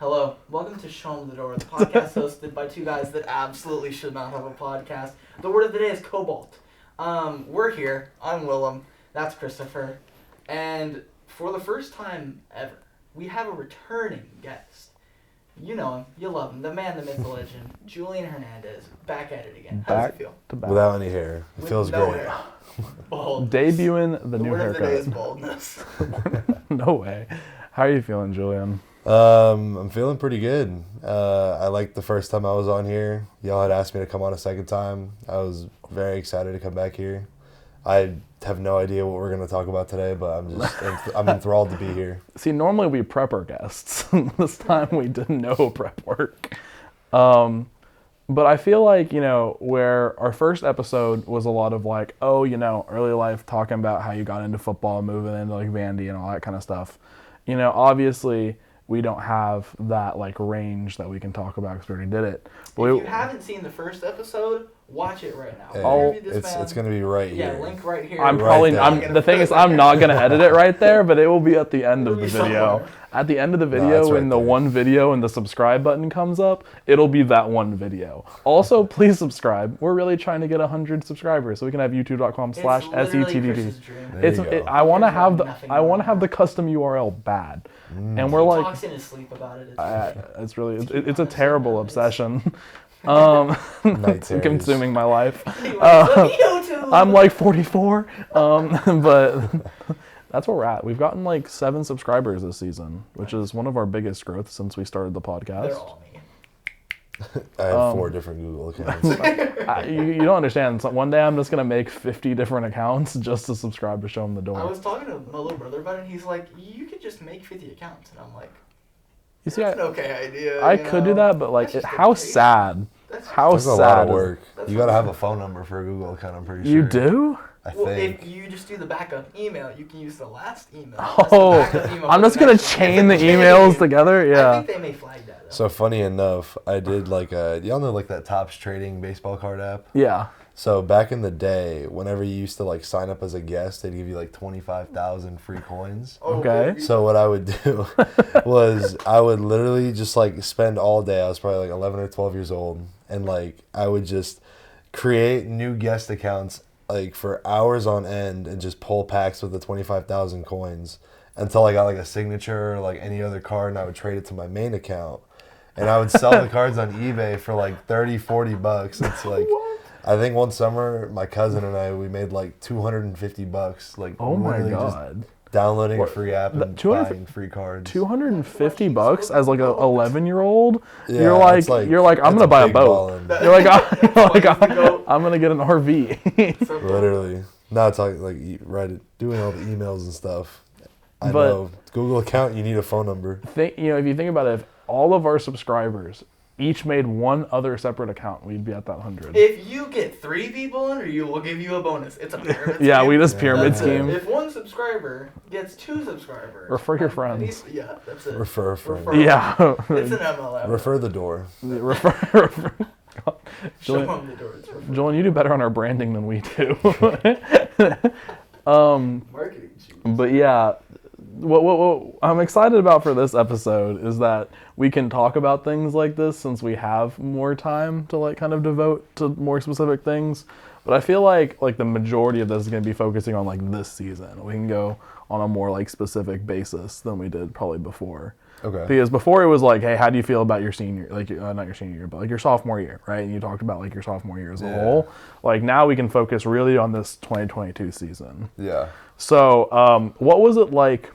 Hello, welcome to Show Em The Dore, the podcast hosted by two guys that absolutely should not have a podcast. The word of the day is cobalt. We're here. I'm Willem. That's Christopher. And for the first time ever, we have a returning guest. You know him. You love him. The man, the myth, the legend. Julian Hernandez. Back at it again. How does it feel? Without any hair. It feels no great. Hair. Bald. Debuting the new word haircut. of the day is baldness. No way. How are you feeling, Julian? I'm feeling pretty good. I liked the first time I was on here. Y'all had asked me to come on a second time. I was very excited to come back here. I have no idea what we're going to talk about today, but I'm enthralled to be here. See, normally we prep our guests. This time we did no prep work. But I feel like, where our first episode was a lot of like, early life, talking about how you got into football, moving into like Vandy and all that kind of stuff. Obviously we don't have that like range that we can talk about because we already did it. But if you haven't seen the first episode, watch it right now. Hey, it's going to be right here. Yeah, link right here. The thing is, I'm not going to edit it right there, but it will be at the end of the video. Somewhere. At the end of the video, when the one video and the subscribe button comes up, it'll be that one video. Also, please subscribe. We're really trying to get 100 subscribers so we can have youtube.com/SETDD. I want to have the custom URL bad. And we're like, talks in his sleep about it. It's a terrible obsession. Consuming my life. I'm like 44, but that's where we're at. We've gotten like 7 subscribers this season, which is one of our biggest growths since we started the podcast. They're all me. I have 4 different Google accounts. You don't understand. So one day I'm just gonna make 50 different accounts just to subscribe to Show Em The Dore. I was talking to my little brother about it, and he's like, "You could just make 50 accounts," and I'm like, "You see, that's an okay idea." I could do that, but like, how sad. That's a lot of work. You gotta have a phone number for a Google account, I'm pretty sure. You do? I think. If you just do the backup email, you can use the last email. I'm just gonna chain the emails together. Yeah. I think they may flag that. So funny enough, I did y'all know like that Topps Trading baseball card app? Yeah. So back in the day, whenever you used to like sign up as a guest, they'd give you like 25,000 free coins. Okay. So what I would do was I would literally just like spend all day. I was probably like 11 or 12 years old, and like I would just create new guest accounts like for hours on end and just pull packs with the 25,000 coins until I got like a signature or like any other card, and I would trade it to my main account. And I would sell the cards on eBay for like $30-$40. It's like, I think one summer my cousin and I, we made like $250. Like, oh my god, just downloading a free app and buying free cards. $250 as like a 11-year-old. Yeah, you're like I'm gonna buy a boat. You're like I'm gonna get an RV. Literally, now it's like doing all the emails and stuff. I know Google account, you need a phone number. If you think about it, if all of our subscribers each made one other separate account, we'd be at that 100. If you get 3 people in, we'll give you a bonus. It's a pyramid scheme. Yeah, we just pyramid scheme. If one subscriber gets 2 subscribers, refer your friends. Yeah, that's it. Refer a friend. Yeah, it's an MLM. Refer the door. Refer. Julian, Julian, you do better on our branding than we do. Marketing. But yeah. What I'm excited about for this episode is that we can talk about things like this since we have more time to like kind of devote to more specific things. But I feel like the majority of this is going to be focusing on like this season. We can go on a more like specific basis than we did probably before. Okay. Because before it was like, hey, how do you feel about your senior, like not your senior year, but like your sophomore year, right? And you talked about like your sophomore year as a whole. Like now we can focus really on this 2022 season. Yeah. So what was it like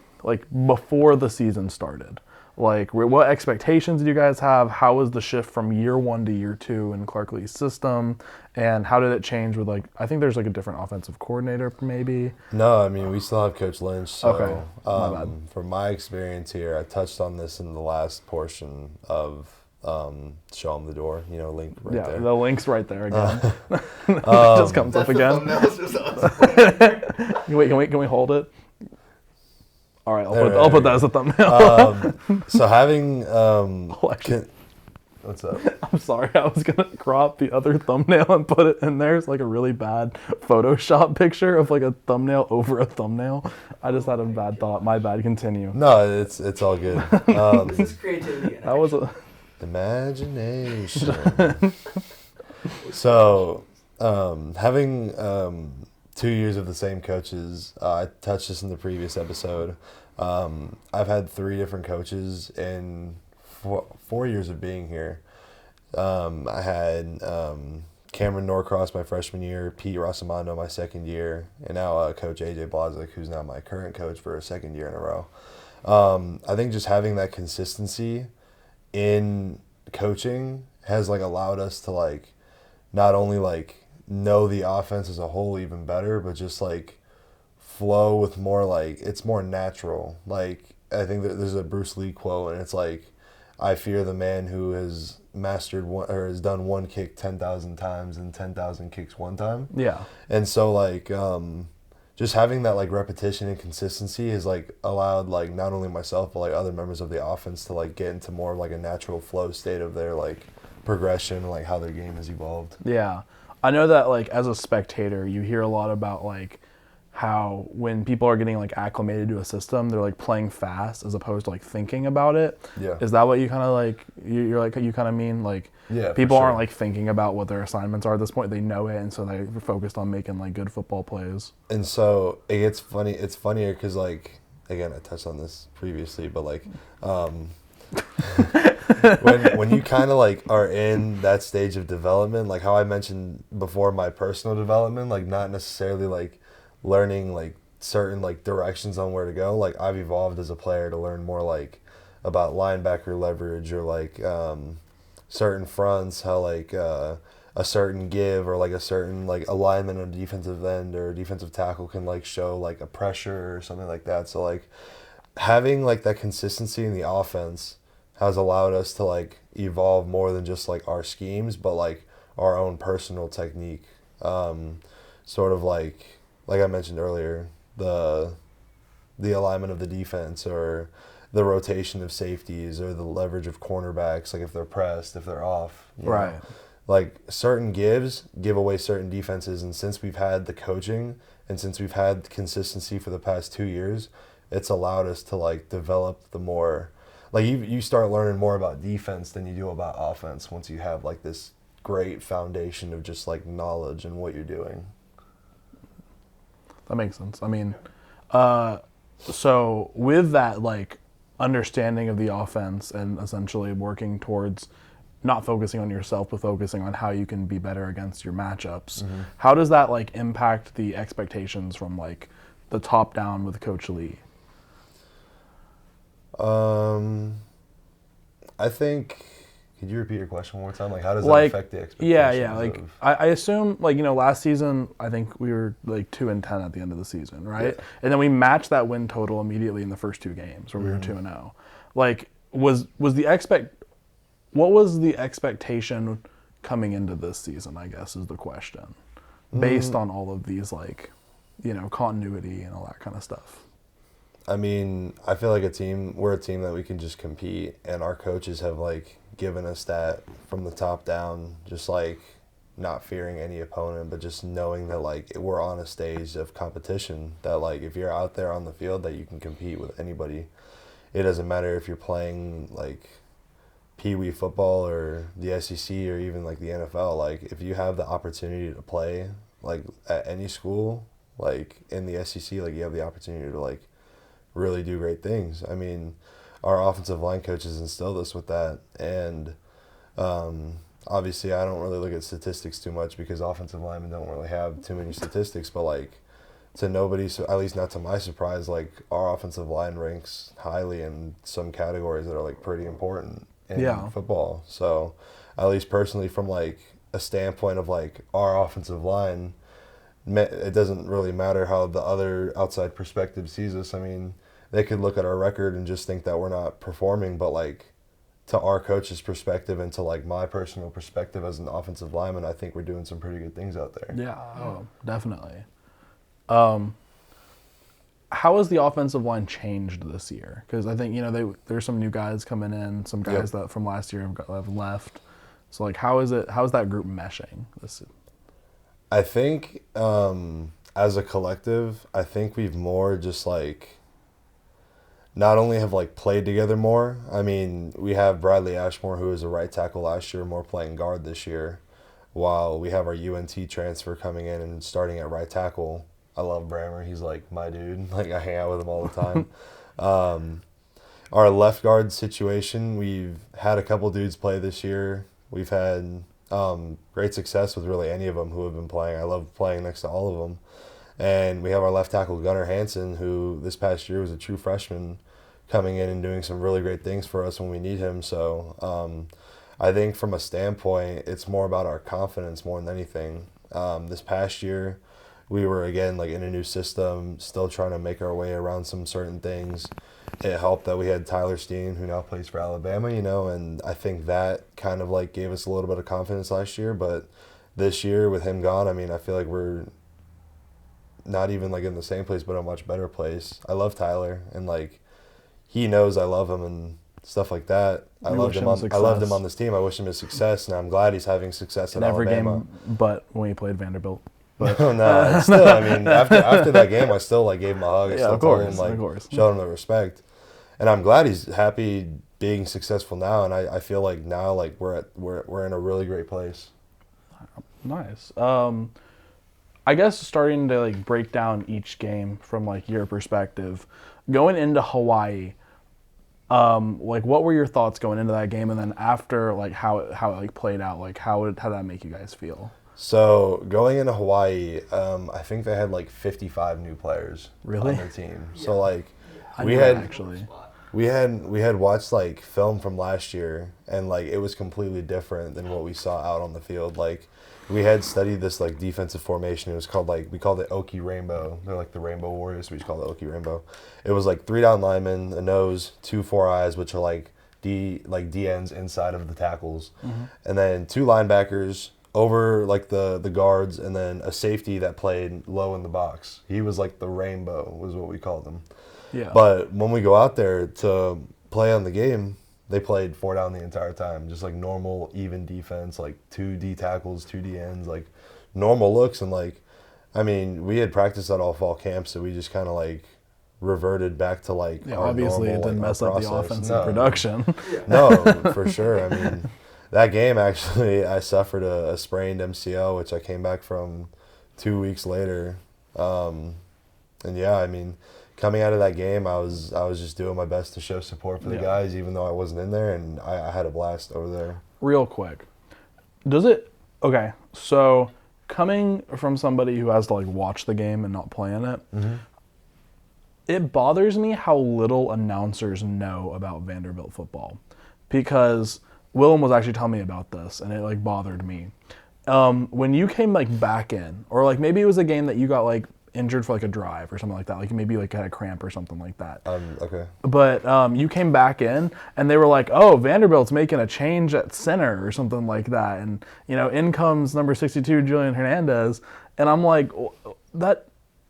before the season started? Like, what expectations did you guys have? How was the shift from year 1 to year 2 in Clark Lee's system? And how did it change with I think there's like a different offensive coordinator maybe? No, I mean, we still have Coach Lynch. So, okay. My bad. From my experience here, I touched on this in the last portion of Show Em The Dore, link right there. Yeah, the link's right there again. It just comes up again. Can we hold it? All right, I'll put that as a thumbnail. So having What's up? I'm sorry, I was gonna crop the other thumbnail and put it in there. It's like a really bad Photoshop picture of like a thumbnail over a thumbnail. I just had a bad thought. My bad. Continue. No, it's all good. This is creativity. That was a Imagination. So, having 2 years of the same coaches, I touched this in the previous episode. I've had 3 different coaches in 4 years of being here. I had Cameron Norcross my freshman year, Pete Rossamando my second year, and now Coach AJ Blazik, who's now my current coach for a second year in a row. I think just having that consistency in coaching has like allowed us to like not only like know the offense as a whole even better, but just like flow with more like it's more natural. Like I think that there's a Bruce Lee quote, and it's like, I fear the man who has mastered one or has done one kick 10,000 times and 10,000 kicks one time. yeah. And so like just having that like repetition and consistency has like allowed like not only myself but like other members of the offense to like get into more of like a natural flow state of their like progression and like how their game has evolved. Yeah. I know that like as a spectator, you hear a lot about like how when people are getting like acclimated to a system, they're like playing fast as opposed to like thinking about it. Yeah. Is that what you kind of like, you're like, you kind of mean like Yeah, people for sure. aren't like thinking about what their assignments are at this point. They know it. And so they're focused on making like good football plays. And so it gets funny. It's funnier because like, again, I touched on this previously, but like when you kind of like are in that stage of development, like how I mentioned before, my personal development, like not necessarily like learning like certain like directions on where to go. Like I've evolved as a player to learn more like about linebacker leverage or like certain fronts, how like a certain give or like a certain like alignment on defensive end or defensive tackle can like show like a pressure or something like that. So like having like that consistency in the offense has allowed us to like evolve more than just like our schemes, but like our own personal technique. Sort of like I mentioned earlier, the alignment of the defense or the rotation of safeties or the leverage of cornerbacks, like if they're pressed, if they're off. You Right. know? Like certain gives give away certain defenses, and since we've had the coaching and since we've had consistency for the past 2 years, it's allowed us to like develop the more, like you start learning more about defense than you do about offense once you have like this great foundation of just like knowledge and what you're doing. That makes sense. I mean, so with that like understanding of the offense and essentially working towards not focusing on yourself, but focusing on how you can be better against your matchups, how does that like impact the expectations from like the top down with Coach Lee? I think, could you repeat your question one more time? Like, how does that Like, affect the expectations? yeah. Like, of, I assume, like, you know, last season, I think we were like 2-10 at the end of the season, right? Yeah. And then we matched that win total immediately in the first 2 games where we were 2-0. Like, what was the expectation coming into this season, I guess, is the question, based on all of these, like, you know, continuity and all that kind of stuff. I mean, I feel like we're a team that we can just compete, and our coaches have like given us that from the top down, just like not fearing any opponent, but just knowing that like we're on a stage of competition, that like if you're out there on the field that you can compete with anybody. It doesn't matter if you're playing like Pee-wee football or the SEC or even like the NFL. Like if you have the opportunity to play like at any school, like in the SEC, like you have the opportunity to like really do great things. I mean, our offensive line coaches instilled us with that, and obviously I don't really look at statistics too much because offensive linemen don't really have too many statistics, but like to nobody's, at least not to my surprise, like our offensive line ranks highly in some categories that are like pretty important in football. So at least personally from like a standpoint of like our offensive line, it doesn't really matter how the other outside perspective sees us. I mean, they could look at our record and just think that we're not performing, but like to our coach's perspective and to like my personal perspective as an offensive lineman, I think we're doing some pretty good things out there. Yeah, oh, definitely. how has the offensive line changed this year? Because I think there's some new guys coming in, some guys that from last year have left. So like, how's that group meshing this? I think as a collective, I think we've more just like not only have like played together more. I mean, we have Bradley Ashmore, who was a right tackle last year, more playing guard this year, while we have our UNT transfer coming in and starting at right tackle. I love Brammer. He's like my dude. Like I hang out with him all the time. Our left guard situation, we've had a couple dudes play this year. We've had great success with really any of them who have been playing. I love playing next to all of them. And we have our left tackle, Gunnar Hansen, who this past year was a true freshman, coming in and doing some really great things for us when we need him. So I think from a standpoint, it's more about our confidence more than anything. This past year, we were, again, like in a new system, still trying to make our way around some certain things. It helped that we had Tyler Steen, who now plays for Alabama, and I think that kind of like gave us a little bit of confidence last year. But this year with him gone, I mean, I feel like we're not even like in the same place, but a much better place. I love Tyler, and like he knows I love him and stuff like that. I loved him on this team. I wish him his success, and I'm glad he's having success at every Alabama. game, but when he played Vanderbilt. But no, still, I mean, after that game, I still like gave him a hug. I still told him, like, showed him the respect, and I'm glad he's happy being successful now. And I feel like now, like we're in a really great place. Nice. I guess starting to like break down each game from like your perspective, going into Hawaii. Like what were your thoughts going into that game, and then after, like how it like played out, like how did that make you guys feel? So going into Hawaii, I think they had like 55 new players really? On their team. Yeah. So like we had watched like film from last year, and like it was completely different than what we saw out on the field. Like we had studied this like defensive formation. It was called we called it Oki Rainbow. They're like the Rainbow Warriors. We just called it Oki Rainbow. It was like 3 down linemen, a nose, 2 4 eyes, which are like D ends inside of the tackles, and then 2 linebackers over like the guards, and then a safety that played low in the box. He was like the rainbow, was what we called him. Yeah. But when we go out there to play on the game, they played 4 down the entire time, just like normal, even defense, like 2 D tackles, 2 D ends, like normal looks. And like, I mean, we had practiced at all fall camps, so we just kind of like reverted back to like our obviously normal, it didn't mess up the offensive production. No, for sure. I mean, that game, actually, I suffered a sprained MCL, which I came back from 2 weeks later. And yeah, I mean, coming out of that game, I was just doing my best to show support for the guys, even though I wasn't in there, and I had a blast over there. Real quick, so coming from somebody who has to like watch the game and not play in it, it bothers me how little announcers know about Vanderbilt football, because Willem was actually telling me about this, and it like bothered me. When you came like back in, or like maybe it was a game that you got like injured for like a drive or something like that, like maybe like had a cramp or something like that. Okay. But you came back in, and they were like, "Oh, Vanderbilt's making a change at center or something like that," and in comes number 62, Julian Hernandez, and I'm like, that.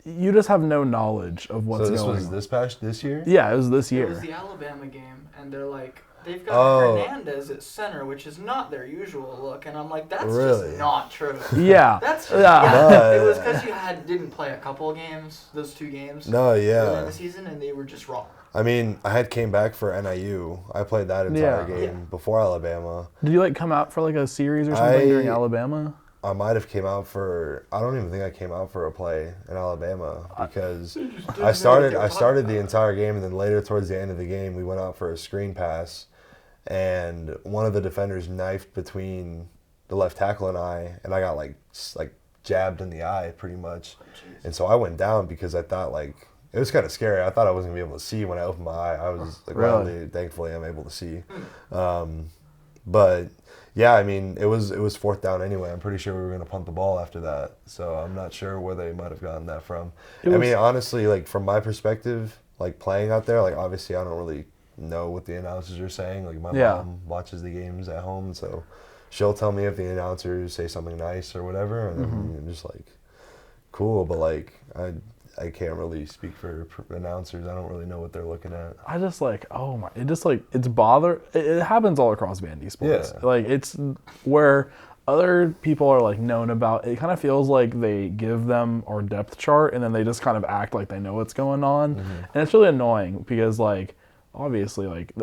You just have no knowledge of what's going on. So this was this year? Yeah, it was this year. It was the Alabama game, and they're like, they've got Hernandez at center, which is not their usual look, and I'm like, that's just not true. Yeah. That's just, it was because you didn't play a couple of games, those 2 games. No, yeah. Early in the season, and they were just wrong. I mean, I came back for NIU. I played that entire game before Alabama. Did you like come out for like a series or something during Alabama? I might have came out I don't even think I came out for a play in Alabama, because I started the entire game, and then later towards the end of the game, we went out for a screen pass, and one of the defenders knifed between the left tackle and I got like jabbed in the eye pretty much. And so I went down because I thought like, it was kind of scary. I thought I wasn't gonna be able to see when I opened my eye. I was like, really? Thankfully I'm able to see. But yeah, I mean, it was 4th down anyway. I'm pretty sure we were going to punt the ball after that. So I'm not sure where they might have gotten that from. I mean, honestly, like from my perspective, like playing out there, like obviously I don't really know what the announcers are saying. Like my mom watches the games at home, so she'll tell me if the announcers say something nice or whatever, and then I'm just like, cool. But like I can't really speak for announcers. I don't really know what they're looking at. I just like, oh my, it just like, it happens all across Vandy sports. Yeah. Like it's where other people are like known about, it kind of feels like they give them our depth chart and then they just kind of act like they know what's going on. And it's really annoying because like, obviously like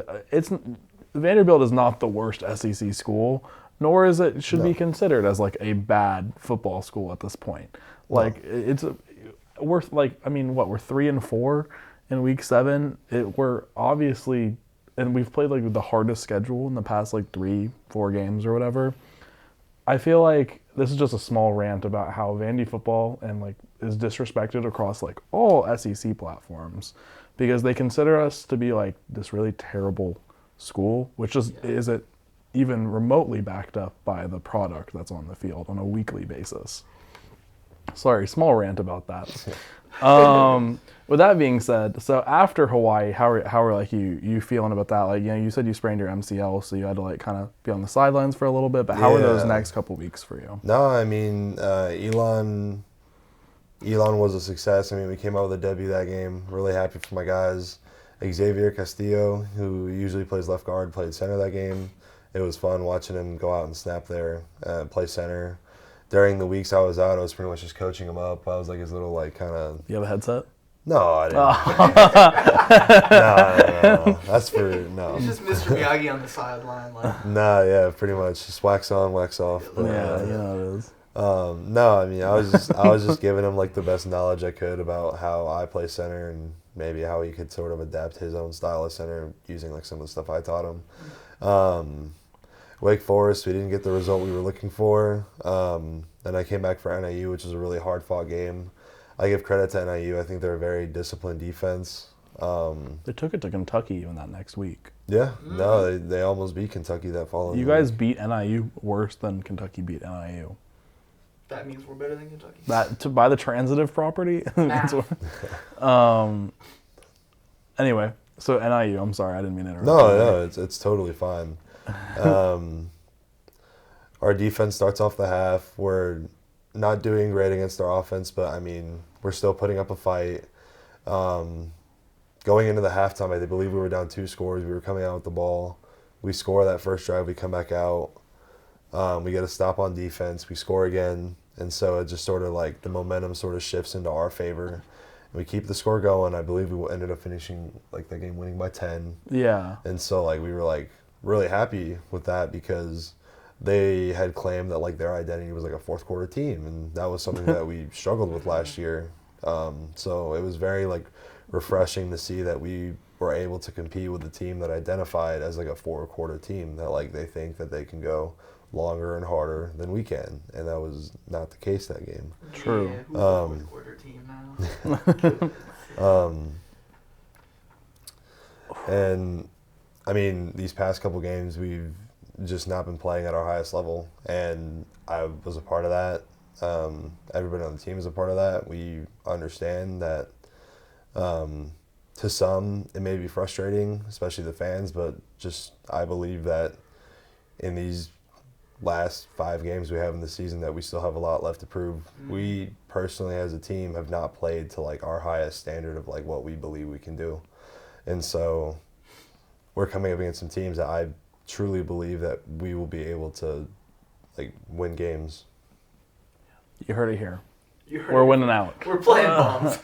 Vanderbilt is not the worst SEC school, nor is it should be considered as like a bad football school at this point. Like we're like, I mean, what, we're 3-4 in week 7. We're obviously, and we've played like the hardest schedule in the past like 3-4 games or whatever. I feel like this is just a small rant about how Vandy football and like is disrespected across like all SEC platforms because they consider us to be like this really terrible school, which just isn't even remotely backed up by the product that's on the field on a weekly basis. Sorry, small rant about that. With that being said, so after Hawaii, how are like you feeling about that? Like, you know, you said you sprained your MCL, so you had to like kind of be on the sidelines for a little bit. But how are those next couple weeks for you? No, I mean, Elon was a success. I mean, we came out with a W that game. Really happy for my guys. Xavier Castillo, who usually plays left guard, played center that game. It was fun watching him go out and snap there, play center. During the weeks I was out, I was pretty much just coaching him up. I was like his little like kind of. You have a headset? No, I didn't. No. That's for no. He's just Mr. Miyagi on the sideline, like. Nah, yeah, pretty much just wax on, wax off. But, Yeah, you know it is. No, I mean I was just giving him like the best knowledge I could about how I play center and maybe how he could sort of adapt his own style of center using like some of the stuff I taught him. Wake Forest, we didn't get the result we were looking for. Then I came back for NIU, which was a really hard-fought game. I give credit to NIU. I think they're a very disciplined defense. They took it to Kentucky even that next week. Yeah, no, they almost beat Kentucky that following You guys beat NIU worse than Kentucky beat NIU. That means we're better than Kentucky. By the transitive property. Anyway, so NIU. I'm sorry, I didn't mean to interrupt. No, it's totally fine. Our defense starts off the half. We're not doing great against our offense, but I mean, we're still putting up a fight. Going into the halftime, I believe we were down 2 scores. We were coming out with the ball. We score that first drive. We come back out. We get a stop on defense. We score again. And so it just sort of like the momentum sort of shifts into our favor. And we keep the score going. I believe we ended up finishing like the game winning by 10. Yeah. And so like we were like really happy with that because they had claimed that like their identity was like a fourth quarter team. And that was something that we struggled with last year. So it was very like refreshing to see that we were able to compete with a team that identified as like a 4-quarter team, that like they think that they can go longer and harder than we can, and that was not the case that game. True. Yeah, who's the fourth quarter team now? And I mean, these past couple games we've just not been playing at our highest level, and I was a part of that. Everybody on the team is a part of that. We understand that to some it may be frustrating, especially the fans, but just I believe that in these last 5 games we have in the season that we still have a lot left to prove. We personally as a team have not played to like our highest standard of like what we believe we can do. And so we're coming up against some teams that I truly believe that we will be able to like win games. You heard it here. We're winning out. We're playing bombs.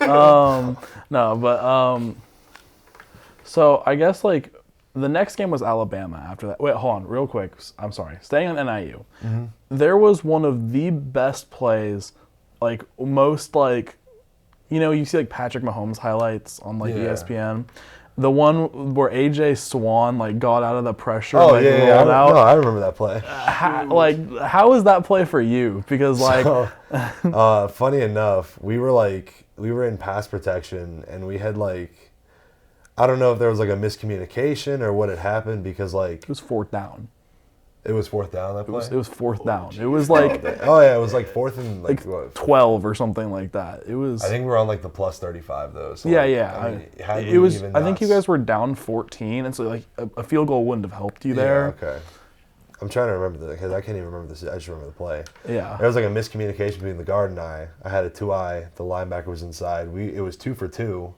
No, but so I guess like the next game was Alabama after that. Wait, hold on, real quick. I'm sorry. Staying on NIU. Mm-hmm. There was one of the best plays, like most like, you know, you see like Patrick Mahomes highlights on like ESPN. The one where AJ Swan like got out of the pressure and rolled out. No, I remember that play. How was that play for you? Because like, funny enough, we were in pass protection and we had like, I don't know if there was like a miscommunication or what had happened because like it was 4th down. It was 4th down that play? It was 4th down. It was like it was like 4th and like what, 12 or something like that. It was. I think we're on like the plus 35 though. So yeah, like, yeah. I mean, it was. I think you guys were down 14, and so like a field goal wouldn't have helped you there. Yeah, okay. I'm trying to remember because I can't even remember this. I just remember the play. Yeah. There was like a miscommunication between the guard and I. I had a 2-eye. The linebacker was inside. It was 2 for 2,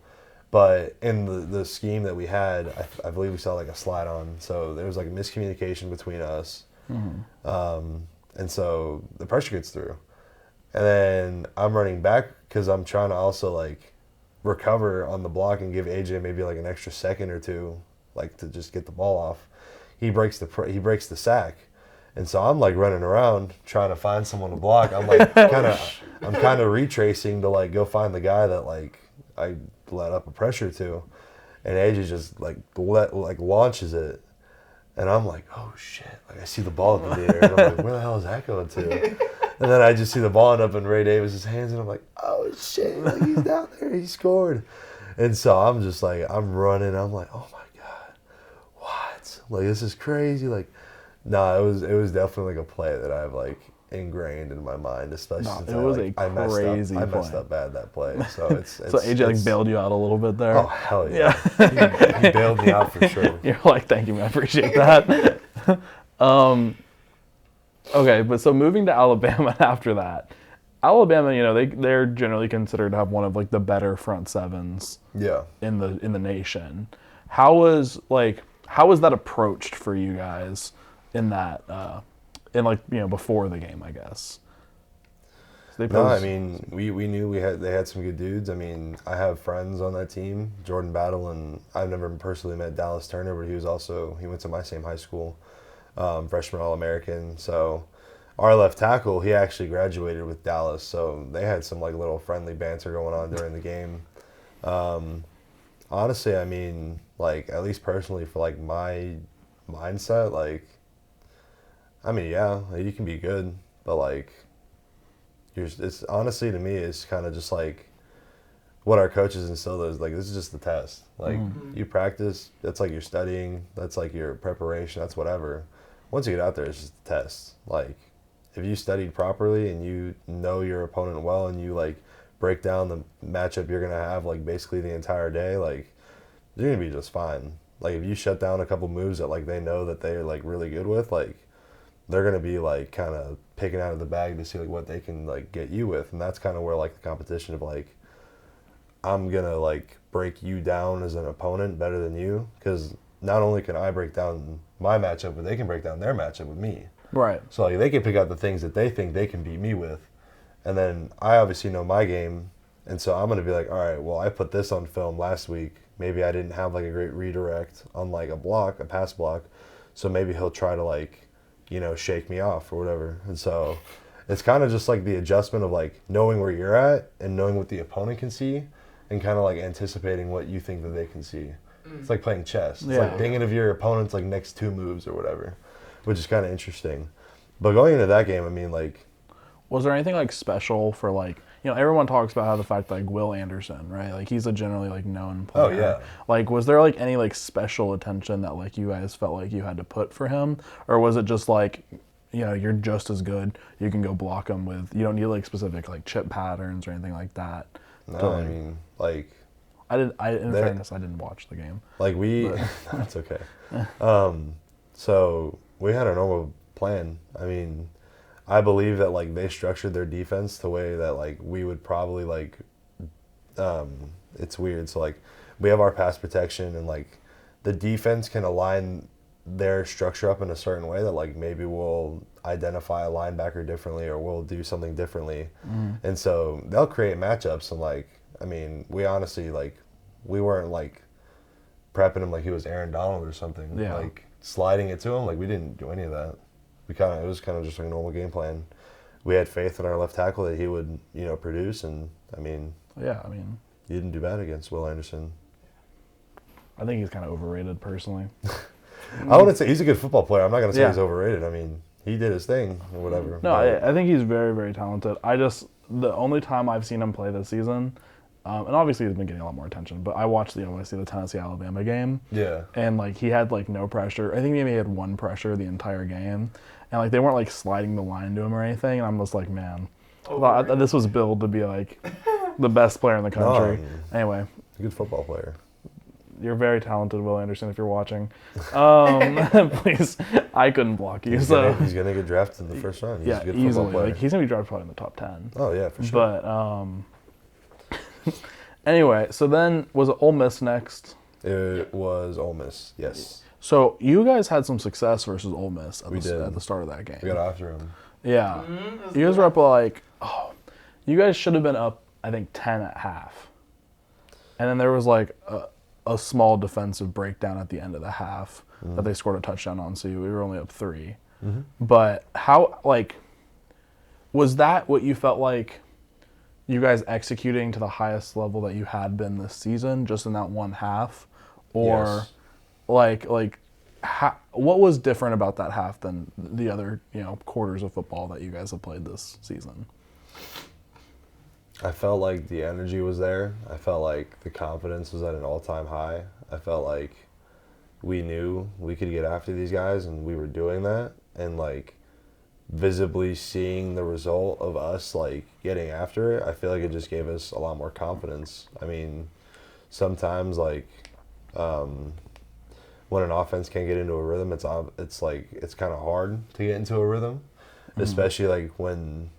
but in the scheme that we had, I believe we saw like a slide on. So there was like a miscommunication between us, and so the pressure gets through, and then I'm running back because I'm trying to also like recover on the block and give AJ maybe like an extra second or two, like to just get the ball off. He breaks the sack, and so I'm like running around trying to find someone to block. I'm like kind of retracing to like go find the guy that like I let up a pressure to, and AJ just like launches it, and I'm like, oh shit! Like I see the ball up in the air, and I'm like, where the hell is that going to? And then I just see the ball end up in Ray Davis's hands, and I'm like, oh shit! Like he's down there, he scored, and so I'm just like I'm running. I'm like, oh my. Like, this is crazy. Like, nah, it was definitely like a play that I've like ingrained in my mind, especially since I messed up bad that play. So it's so AJ like bailed you out a little bit there. Oh hell yeah, he bailed me out for sure. You're like, thank you, man, I appreciate that. Okay, but so moving to Alabama after that, Alabama, you know, they're generally considered to have one of like the better front sevens. Yeah. In the nation. How was that approached for you guys in that, in like, you know, before the game, I guess? No, I mean, we knew they had some good dudes. I mean, I have friends on that team, Jordan Battle, and I've never personally met Dallas Turner, but he went to my same high school, freshman All-American. So our left tackle, he actually graduated with Dallas, so they had some like little friendly banter going on during the game. Honestly, I mean, like, at least personally for, like, my mindset, like, I mean, yeah, you can be good, but, like, it's honestly, to me, it's kind of just, like, what our coaches instilled is, like, this is just the test. Like, you practice, that's, like, your studying, that's, like, your preparation, that's whatever. Once you get out there, it's just a test. Like, if you studied properly and you know your opponent well and you, like, break down the matchup you're going to have, like, basically the entire day, like, you're going to be just fine. Like, if you shut down a couple moves that, like, they know that they're, like, really good with, like, they're going to be, like, kind of picking out of the bag to see, like, what they can, like, get you with. And that's kind of where, like, the competition of, like, I'm going to, like, break you down as an opponent better than you. Because not only can I break down my matchup, but they can break down their matchup with me. Right. So, like, they can pick out the things that they think they can beat me with. And then I obviously know my game, and so I'm going to be like, all right, well, I put this on film last week. Maybe I didn't have, like, a great redirect on, like, a pass block, so maybe he'll try to, like, you know, shake me off or whatever. And so it's kind of just, like, the adjustment of, like, knowing where you're at and knowing what the opponent can see and kind of, like, anticipating what you think that they can see. It's like playing chess. It's like thinking of your opponent's, like, next 2 moves or whatever, which is kind of interesting. But going into that game, I mean, like, was there anything, like, special for, like, you know, everyone talks about how the fact, like, Will Anderson, right? Like, he's a generally, like, known player. Oh, yeah. Like, was there, like, any, like, special attention that, like, you guys felt like you had to put for him? Or was it just, like, you know, you're just as good, you can go block him with, you don't need, like, specific, like, chip patterns or anything like that? No, I mean, like... in fairness, I didn't watch the game. Like, that's okay. So, we had a normal plan. I mean... I believe that, like, they structured their defense the way that, like, we would probably, like, it's weird. So, like, we have our pass protection and, like, the defense can align their structure up in a certain way that, like, maybe we'll identify a linebacker differently or we'll do something differently. And so they'll create matchups and, like, I mean, we honestly, like, we weren't, like, prepping him like he was Aaron Donald or something. Yeah. Like, sliding it to him, like, we didn't do any of that. It was kind of just like a normal game plan. We had faith in our left tackle that he would, you know, produce, and I mean, he didn't do bad against Will Anderson. I think he's kind of overrated, personally. I wouldn't say he's a good football player. I'm not gonna say he's overrated. I mean, he did his thing or whatever. No, I think he's very, very talented. The only time I've seen him play this season, and obviously he's been getting a lot more attention, but I watched the Tennessee-Alabama game. Yeah. And, like, he had, like, no pressure. I think maybe he had 1 pressure the entire game. And, like, they weren't, like, sliding the line to him or anything. And I'm just like, man, this was billed to be, like, the best player in the country. Anyway. A good football player. You're very talented, Will Anderson, if you're watching. Please, I couldn't block you. He's gonna get drafted in the first round. He's a good football easily. player. Like, he's gonna be drafted probably in the top 10. Oh yeah, for sure. But anyway, so then was it Ole Miss next? It was Ole Miss. Yes. So you guys had some success versus Ole Miss at the start of that game. We got after him. Yeah. You guys were up like, you guys should have been up, I think, 10 at half. And then there was like a small defensive breakdown at the end of the half that they scored a touchdown on, so we were only up 3. But how, like, was that what you felt like you guys executing to the highest level that you had been this season, just in that one half? Or, yes. What was different about that half than the other, quarters of football that you guys have played this season? I felt like the energy was there. I felt like the confidence was at an all-time high. I felt like we knew we could get after these guys, and we were doing that. And, like, visibly seeing the result of us, like, getting after it, I feel like it just gave us a lot more confidence. I mean, sometimes, like, when an offense can't get into a rhythm, it's kind of hard to get into a rhythm, especially, like, when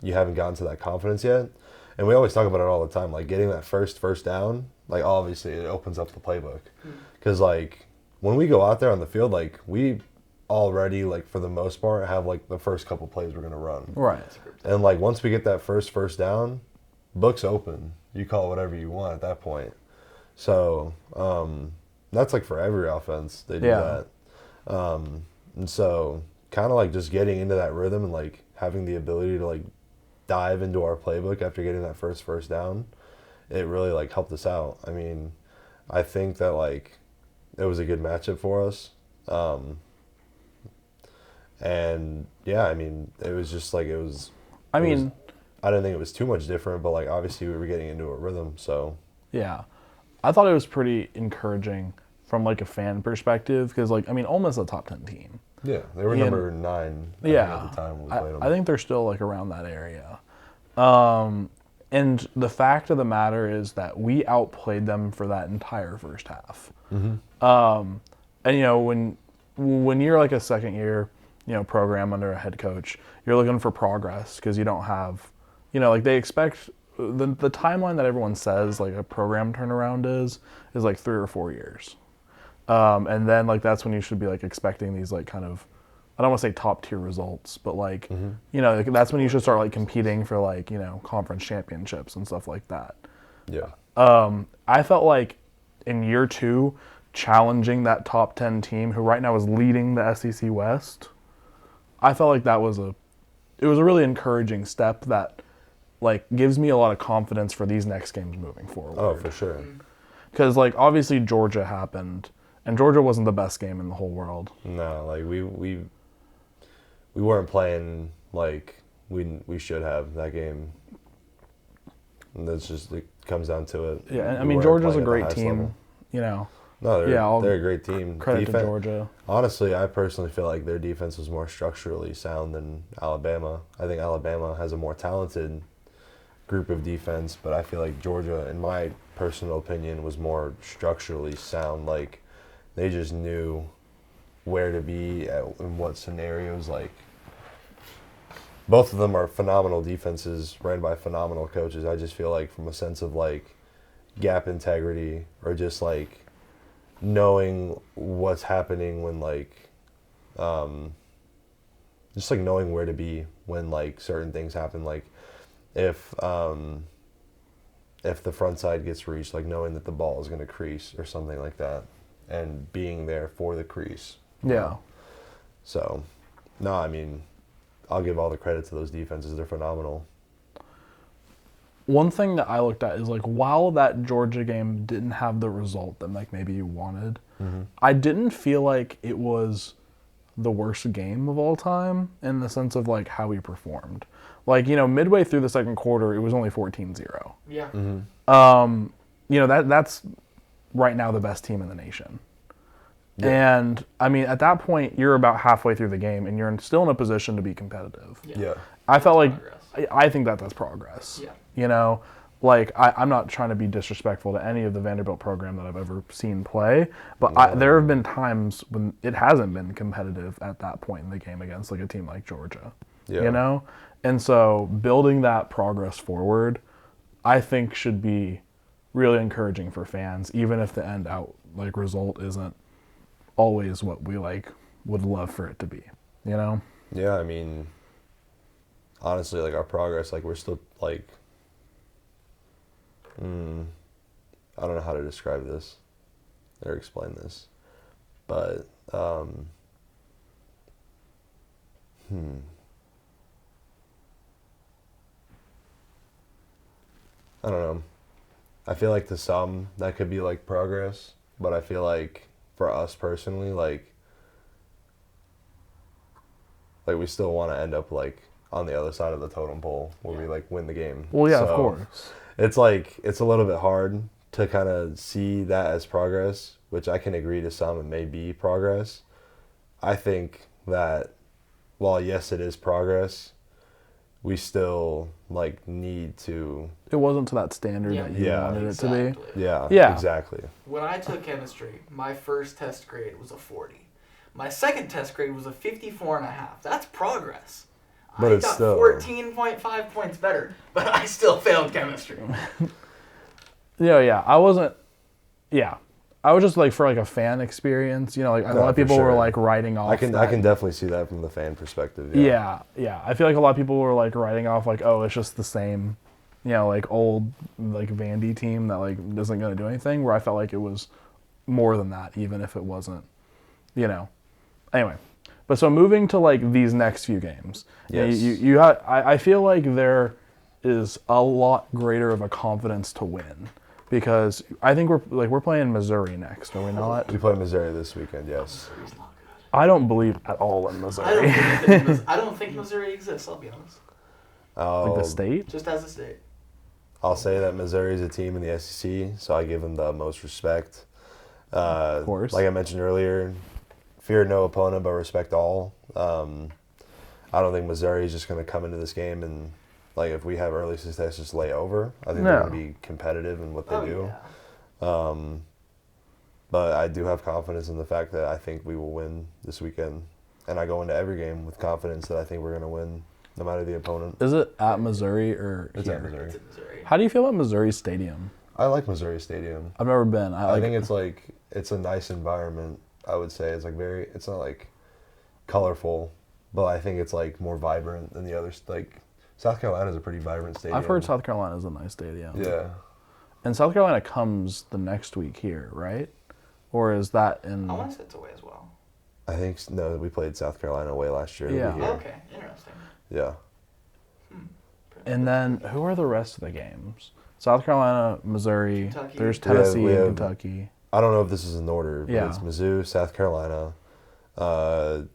you haven't gotten to that confidence yet. And we always talk about it all the time, like getting that first down, like obviously it opens up the playbook. Because like when we go out there on the field, like we already, like for the most part, have like the first couple plays we're going to run. Right. And like once we get that first down, book's open. You call it whatever you want at that point. So that's like for every offense, they do that. And so kind of like just getting into that rhythm and like having the ability to like dive into our playbook after getting that first down, it really like helped us out. I mean, I think that like it was a good matchup for us. And yeah, I mean, it was just like I didn't think it was too much different, but like obviously we were getting into a rhythm, so. Yeah. I thought it was pretty encouraging from like a fan perspective because like, I mean, almost a top 10 team. Yeah, they were number 9 at the time when we played them. I think they're still like around that area. And the fact of the matter is that we outplayed them for that entire first half. And when you're like a second year, program under a head coach, you're looking for progress because you don't have, like they expect the timeline that everyone says like a program turnaround is like 3 or 4 years. And then like that's when you should be like expecting these like kind of, I don't want to say top tier results, but like, like, that's when you should start like competing for like, conference championships and stuff like that. Yeah. I felt like in year 2, challenging that top 10 team who right now is leading the SEC West, I felt like it was a really encouraging step that like gives me a lot of confidence for these next games moving forward. Oh, for sure. Because like obviously Georgia happened. And Georgia wasn't the best game in the whole world. No, like we weren't playing like we should have that game. And that's just, it comes down to it. Yeah, I mean Georgia's a great team. No, they're a great team. Credit to Georgia. Honestly, I personally feel like their defense was more structurally sound than Alabama. I think Alabama has a more talented group of defense, but I feel like Georgia, in my personal opinion, was more structurally sound. Like, they just knew where to be in what scenarios. Like, both of them are phenomenal defenses ran by phenomenal coaches. I just feel like from a sense of like gap integrity or just like knowing what's happening when like just like knowing where to be when like certain things happen, like if the front side gets reached, like knowing that the ball is going to crease or something like that and being there for the crease. Yeah. So, no, I mean, I'll give all the credit to those defenses. They're phenomenal. One thing that I looked at is like while that Georgia game didn't have the result that like maybe you wanted, I didn't feel like it was the worst game of all time in the sense of like how we performed. Like, midway through the second quarter, it was only 14-0. Yeah. That's right now the best team in the nation. Yeah. And, I mean, at that point, you're about halfway through the game, and you're still in a position to be competitive. Yeah. I felt like, I think that's progress. Yeah. like I'm not trying to be disrespectful to any of the Vanderbilt program that I've ever seen play, but there have been times when it hasn't been competitive at that point in the game against like a team like Georgia, you know? And so building that progress forward, I think should be really encouraging for fans, even if the end out like result isn't always what we like would love for it to be, you know? Yeah, I mean, honestly, like our progress, like we're still like, I don't know how to describe this or explain this, but I don't know. I feel like to some that could be like progress, but I feel like for us personally, like we still want to end up like on the other side of the totem pole where we like win the game. Well, yeah, of course. It's like it's a little bit hard to kind of see that as progress, which I can agree to some it may be progress. I think that while yes it is progress, we still like need to. It wasn't to that standard that you wanted it to be. Yeah, exactly. When I took chemistry, my first test grade was a 40. My second test grade was a 54.5. That's progress. But I it's got still 14.5 points better, but I still failed chemistry. Yeah. I wasn't. Yeah, I was just like for like a fan experience, you know, like a lot of people were like writing off. I can definitely see that from the fan perspective. Yeah. I feel like a lot of people were like writing off like, oh, it's just the same, you know, like old like Vandy team that like isn't gonna do anything. Where I felt like it was more than that, even if it wasn't, you know. Anyway, but so moving to like these next few games, you had. I feel like there is a lot greater of a confidence to win. Because I think we're playing Missouri next, are we not? We play Missouri this weekend, yes. Missouri's not good. I don't believe at all in Missouri. I don't think Missouri exists, I'll be honest. Like the state? Just as a state. I'll say that Missouri is a team in the SEC, so I give them the most respect. Of course. Like I mentioned earlier, fear no opponent, but respect all. I don't think Missouri is just going to come into this game and, like, if we have early success, just lay over. I think they're going to be competitive in what they do. Yeah. But I do have confidence in the fact that I think we will win this weekend. And I go into every game with confidence that I think we're going to win, no matter the opponent. Is it at Missouri or It's here? at Missouri. It's in Missouri. How do you feel about Missouri Stadium? I like Missouri Stadium. I've never been. I think it's like, it's a nice environment, I would say. It's like it's not like colorful, but I think it's like more vibrant than the others. Like, South Carolina is a pretty vibrant stadium. I've heard South Carolina is a nice stadium. Yeah. And South Carolina comes the next week here, right? Or is that in... I want to say it's away as well. I think, no, we played South Carolina away last year. Yeah. Okay, interesting. Yeah. And then who are the rest of the games? South Carolina, Missouri, Kentucky. there's Tennessee We have- and Kentucky. I don't know if this is in order, but Yeah. it's Mizzou, South Carolina,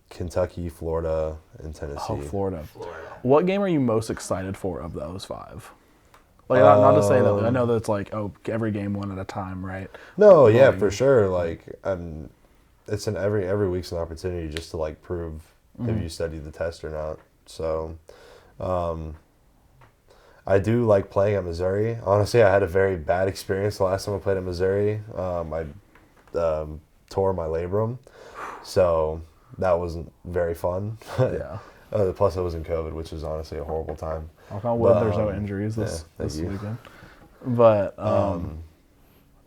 Kentucky, Florida, and Tennessee. Oh, Florida. Florida. What game are you most excited for of those five? Like, not to say that, I know that it's like, oh, every game one at a time, right? No, yeah, for sure. Like, it's every week's an opportunity just to like prove if you studied the test or not. So, I do like playing at Missouri. Honestly, I had a very bad experience the last time I played at Missouri. I tore my labrum, so that wasn't very fun. Yeah. Plus, it was in COVID, which was honestly a horrible time. Knock on wood, there's no injuries this you. weekend. But I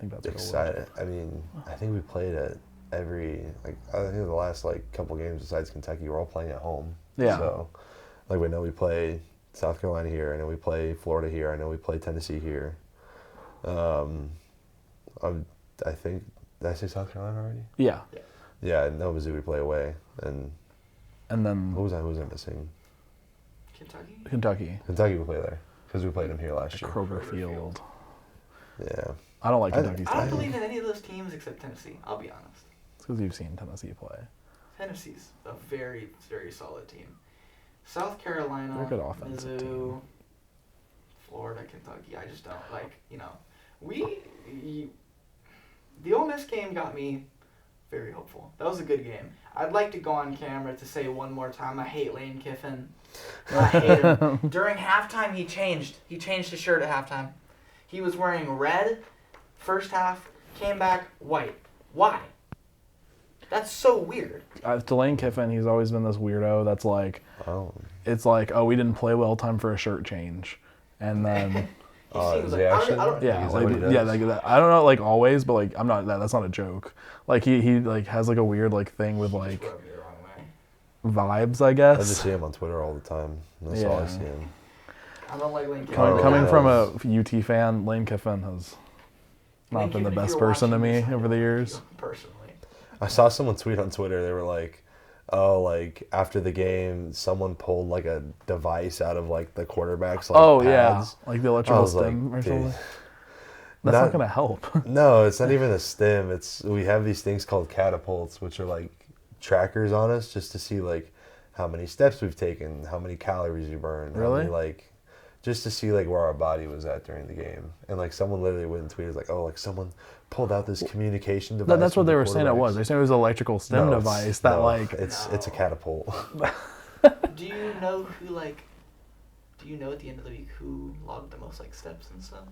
think that's excited. I mean, I think we played at every I think the last couple games besides Kentucky, we're all playing at home. Yeah. So, we know we play South Carolina here. I know we play Florida here. I know we play Tennessee here. I think, did I say South Carolina already? Yeah. Yeah, I know Mizzou we play away. And then who was I missing? Kentucky? Kentucky we play there because we played them here last year. Kroger Field. Yeah. I don't like Kentucky I don't Stadium. believe in any of those teams except Tennessee, I'll be honest. It's because you've seen Tennessee play. Tennessee's a very, very solid team. South Carolina, They're a good offensive Mizzou, team. Florida, Kentucky. I just don't the Ole Miss game got me very hopeful. That was a good game. I'd like to go on camera to say one more time, I hate Lane Kiffin. I hate him. During halftime, he changed his shirt at halftime. He was wearing red first half, came back white. Why? That's so weird. To Lane Kiffin, he's always been this weirdo that's like, it's like, oh, we didn't play well, time for a shirt change. And then... He seems is like, he actually? Yeah, Is that what he does? like that. I don't know, like always, but like I'm not that. That's not a joke. Like he like has like a weird like thing with like rubbed me the wrong way. vibes, I I guess. just see him on Twitter all the time. That's all I Yeah. see him. I don't like Lane Kiffin. Coming Yeah. from a UT fan, Lane Kiffin has not Lane been the Kiffin, if best you're person to watching me this, I over the don't years. like you personally. I saw someone tweet on Twitter. They were like, "Oh, like after the game, someone pulled like a device out of like the quarterback's like Oh pads." yeah, like the I electrical was like, stim or dude. something. That's not gonna help. No, it's not even a stim. We have these things called catapults, which are like trackers on us, just to see like how many steps we've taken, how many calories you burn, how Really? many, like just to see like where our body was at during the game. And like someone literally went and tweeted like, "Oh, like someone pulled out this communication device." That's what from they the were saying it was. quarterbacks." They're saying it was an electrical stim No, it's- device that no, like. it's a catapult. Do you know who like? Do you know at the end of the week who logged the most like steps and stuff?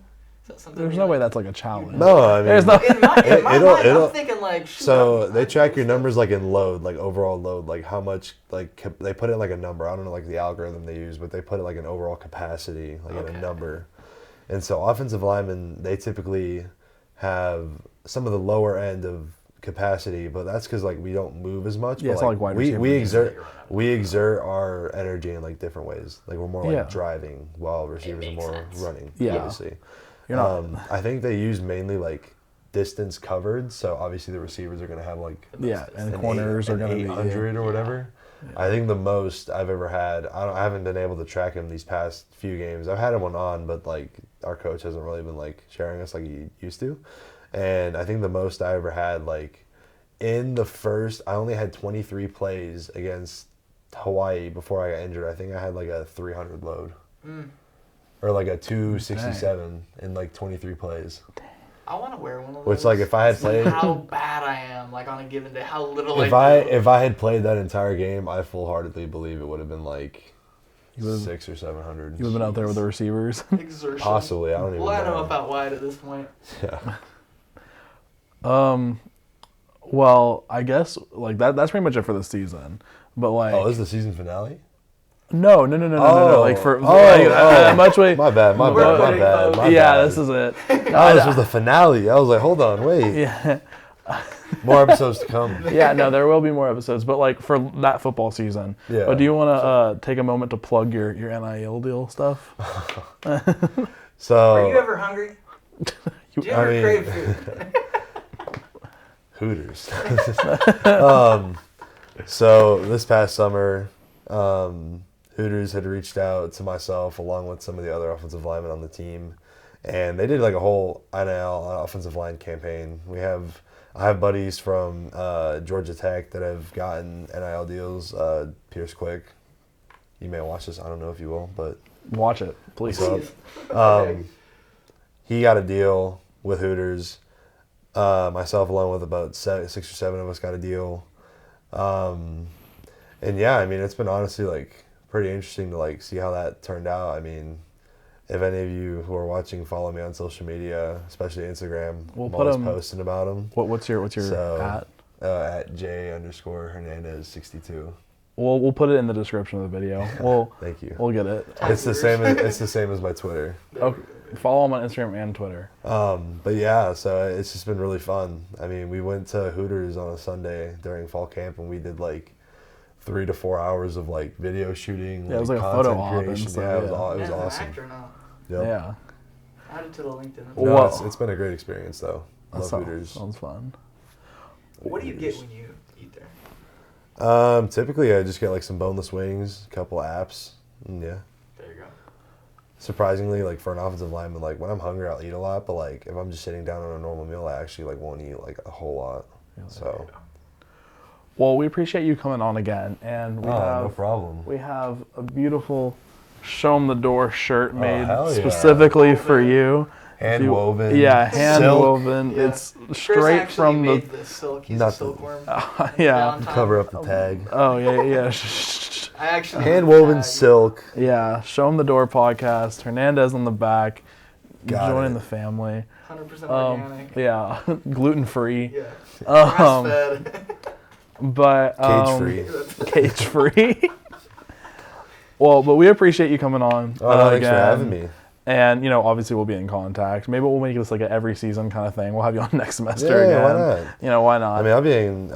Is that something? There's you, no like, way that's like a challenge. No, I mean, There's no. In my It'll- mind, it'll- I'm thinking like. Shoot, so they I'm track your close to- numbers like in load, like overall load, like how much, like they put it like a number. I don't know like the algorithm they use, but they put it like an overall capacity, like in Okay. a number. And so offensive linemen, they typically have some of the lower end of capacity, but that's because like we don't move as much. Yeah, but, it's not like wide we receivers. exert our energy in like different ways. Like we're more like Yeah. driving, while receivers are makes more sense. running. Yeah. Obviously. You're not. I think they use mainly like distance covered, so obviously the receivers are going to have like Yeah, and an corners are going to be 800 or whatever. I think the most I've ever had, I haven't been able to track him these past few games. I've had him on, but like our coach hasn't really been like sharing us like he used to. And I think the most I ever had, like in the first, I only had 23 plays against Hawaii before I got injured. I think I had like a 300 load. Or like a 267 in like 23 plays. I want to wear one of those. Which, like, if I had See played- how bad I am, like on a given day, how little If I do. I had played that entire game, I full-heartedly believe it would have been like would've- 600 or 700. You would have been out there with the receivers. Exertion. Possibly, I don't even Line them know. up out wide at this point. Yeah. Well, I guess like that's pretty much it for the season. But like, Oh, this is the season finale? no. Like for much way. My bad. My Yeah, bad. this is it. Oh, this was the finale. I was like, hold on, wait. Yeah, More episodes to come. yeah. No, there will be more episodes, but like for that football season. Yeah. But do you want to take a moment to plug your NIL deal stuff? So, Are you ever hungry? Do you ever I mean- crave food? Hooters. So this past summer, Hooters had reached out to myself along with some of the other offensive linemen on the team, and they did like a whole NIL offensive line campaign. I have buddies from Georgia Tech that have gotten NIL deals. Pierce Quick, you may watch this. I don't know if you will, but Watch it, please. What's up? He got a deal with Hooters. Myself, along with about 6 or 7 of us, got a deal. And yeah, I mean, it's been honestly like pretty interesting to like see how that turned out. I mean, if any of you who are watching follow me on social media, especially Instagram, We'll I'm put always 'em- posting about them. What's your So, at? At J_Hernandez62. We'll put it in the description of the video. Thank you. We'll get it. It's the same. It's the same as my Twitter. Okay. Follow him on Instagram and Twitter. But yeah, so it's just been really fun. I mean, we went to Hooters on a Sunday during fall camp, and we did like 3 to 4 hours of like video shooting. Yeah, it was like a photo content op and creation. stuff, Yeah, it was, yeah. it was As an awesome. actor now. Yep. Yeah. Add it to the LinkedIn. No, Well- it's been a great experience though. Love Hooters. Sounds fun. What do you get when you eat there? Typically, I just get like some boneless wings, a couple apps, and yeah. There you go. Surprisingly, like for an offensive lineman, like when I'm hungry, I'll eat a lot. But like if I'm just sitting down on a normal meal, I actually like won't eat like a whole lot. So, Well, we appreciate you coming on again, and we no problem. we have a beautiful Show 'Em The Dore shirt made hell yeah. specifically for you. Hand If you- woven. Yeah, hand silk. woven. Yeah. It's Chris straight actually from the. made the silk. He's a Nothing. silkworm. Yeah. Valentine. Cover up the tag. Oh yeah. I actually Hand woven silk. Yeah, Show 'Em The Dore podcast. Hernandez on the back. joining the family. 100% organic. Yeah, gluten free. Yeah. Um, Grass-fed. But cage free. Well, but we appreciate you coming on. Thanks again. for having me. And, you know, obviously we'll be in contact. Maybe we'll make this like an every season kind of thing. We'll have you on next semester again. Why not? You know, why not? I mean,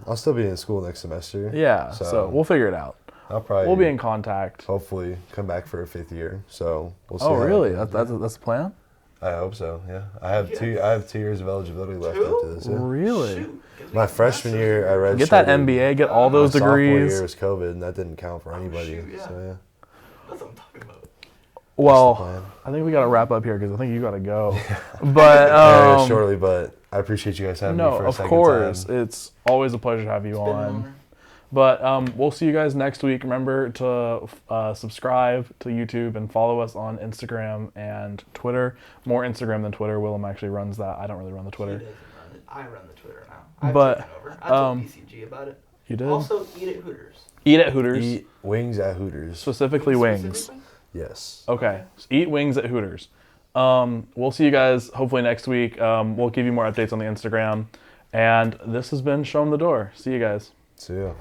I'll still be in school next semester. Yeah, so we'll figure it out. We'll be in contact. Hopefully come back for a 5th year. So we'll see. Oh, really? That's the plan? I hope so, yeah. I have 2 years of eligibility left after this. Yeah. Really? Shoot. My freshman year, I redshirted. Get that MBA, get all those Sophomore degrees. year was COVID, and that didn't count for anybody. shoot, yeah. So, yeah. That's what I'm talking about. Well, I think we got to wrap up here because I think you got to go. But shortly, but I appreciate you guys having me for a of second course, time. it's always a pleasure to have you It's been an on. honor. But we'll see you guys next week. Remember to subscribe to YouTube and follow us on Instagram and Twitter. More Instagram than Twitter. Willem actually runs that. I don't really run the He Twitter. doesn't run it. I run the Twitter now. I've But, taken over. I told PCG about it. You did? Also, eat at Hooters. Eat at Hooters. Eat wings at Hooters. Specifically wings. Specifically? Yes. Okay. So eat wings at Hooters. We'll see you guys hopefully next week. We'll give you more updates on the Instagram. And this has been Show 'em the Door. See you guys. See ya.